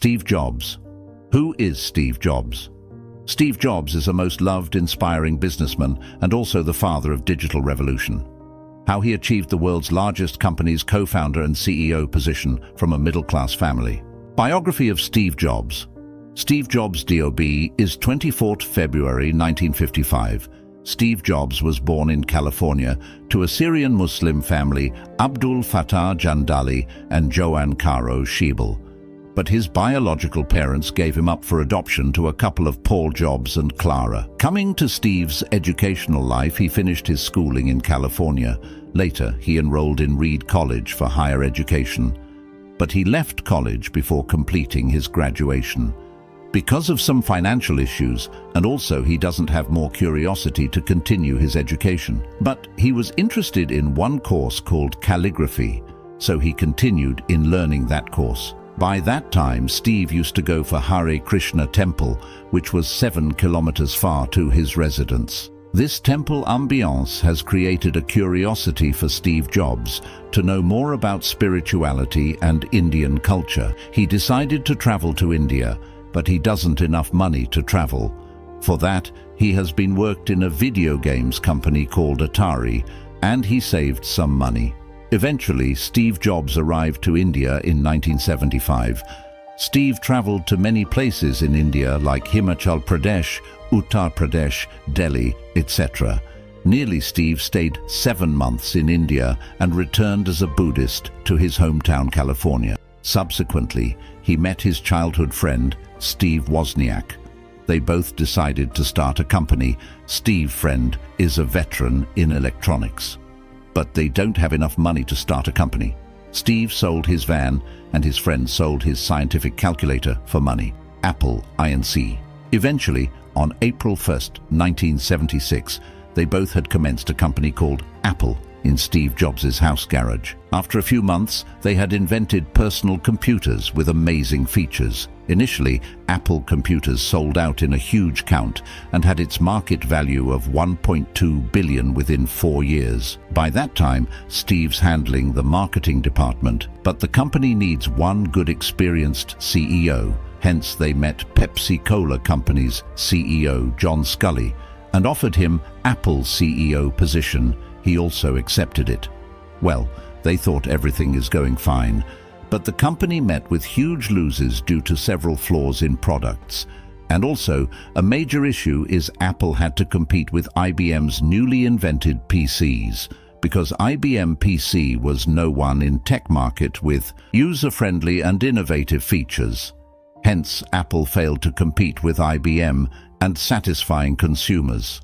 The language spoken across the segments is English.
Steve Jobs. Who is Steve Jobs? Steve Jobs is a most loved, inspiring businessman and also the father of digital revolution. How he achieved the world's largest company's co-founder and CEO position from a middle-class family. Biography of Steve Jobs. Steve Jobs DOB is 24th February 1955. Steve Jobs was born in California to a Syrian Muslim family, Abdul Fattah Jandali and Joanne Caro Schiebel. But his biological parents gave him up for adoption to a couple of Paul Jobs and Clara. Coming to Steve's educational life, he finished his schooling in California. Later, he enrolled in Reed College for higher education. But he left college before completing his graduation because of some financial issues, and also he doesn't have more curiosity to continue his education. But he was interested in one course called calligraphy, so he continued in learning that course. By that time, Steve used to go for Hare Krishna temple, which was 7 kilometers far to his residence. This temple ambiance has created a curiosity for Steve Jobs to know more about spirituality and Indian culture. He decided to travel to India, but he doesn't enough money to travel. For that, he has been worked in a video games company called Atari, and he saved some money. Eventually, Steve Jobs arrived to India in 1975. Steve traveled to many places in India like Himachal Pradesh, Uttar Pradesh, Delhi, etc. Nearly Steve stayed 7 months in India and returned as a Buddhist to his hometown California. Subsequently, he met his childhood friend, Steve Wozniak. They both decided to start a company. Steve's friend is a veteran in electronics, but they don't have enough money to start a company. Steve sold his van and his friend sold his scientific calculator for money. Apple Inc. Eventually, on April 1st, 1976, they both had commenced a company called Apple in Steve Jobs' house garage. After a few months, they had invented personal computers with amazing features. Initially, Apple computers sold out in a huge count and had its market value of $1.2 billion within 4 years. By that time, Steve's handling the marketing department, but the company needs one good experienced CEO. Hence, they met Pepsi-Cola Company's CEO, John Sculley, and offered him Apple's CEO position. He also accepted it. Well, they thought everything is going fine, but the company met with huge losses due to several flaws in products. And also, a major issue is Apple had to compete with IBM's newly invented PCs, because IBM PC was no one in tech market with user-friendly and innovative features. Hence, Apple failed to compete with IBM and satisfying consumers.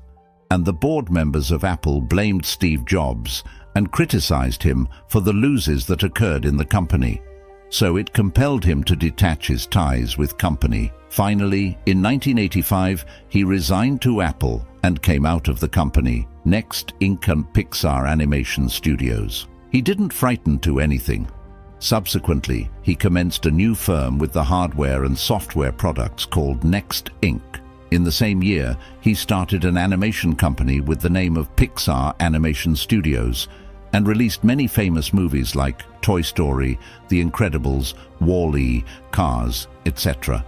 And the board members of Apple blamed Steve Jobs and criticized him for the losses that occurred in the company. So it compelled him to detach his ties with company. Finally, in 1985, he resigned to Apple and came out of the company, Next Inc. and Pixar Animation Studios. He didn't frighten to anything. Subsequently, he commenced a new firm with the hardware and software products called Next Inc. In the same year, he started an animation company with the name of Pixar Animation Studios and released many famous movies like Toy Story, The Incredibles, Wall-E, Cars, etc.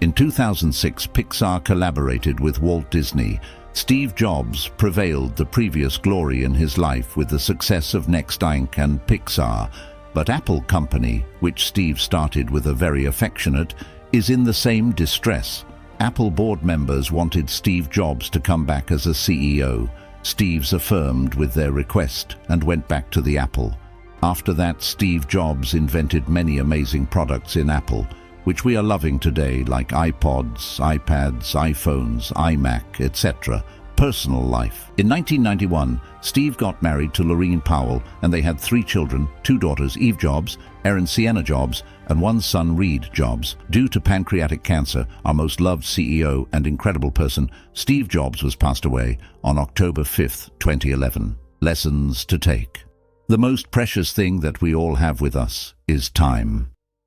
In 2006, Pixar collaborated with Walt Disney. Steve Jobs prevailed the previous glory in his life with the success of Next Inc. and Pixar, but Apple Company, which Steve started with a very affectionate, is in the same distress. Apple board members wanted Steve Jobs to come back as a CEO. Steve's affirmed with their request and went back to the Apple. After that, Steve Jobs invented many amazing products in Apple, which we are loving today, like iPods, iPads, iPhones, iMac, etc. Personal life. In 1991, Steve got married to Lorene Powell, and they had 3 children, 2 daughters, Eve Jobs, Erin Sienna Jobs, and 1 son, Reed Jobs. Due to pancreatic cancer, our most loved CEO and incredible person, Steve Jobs, was passed away on October 5th, 2011. Lessons to take. The most precious thing that we all have with us is time.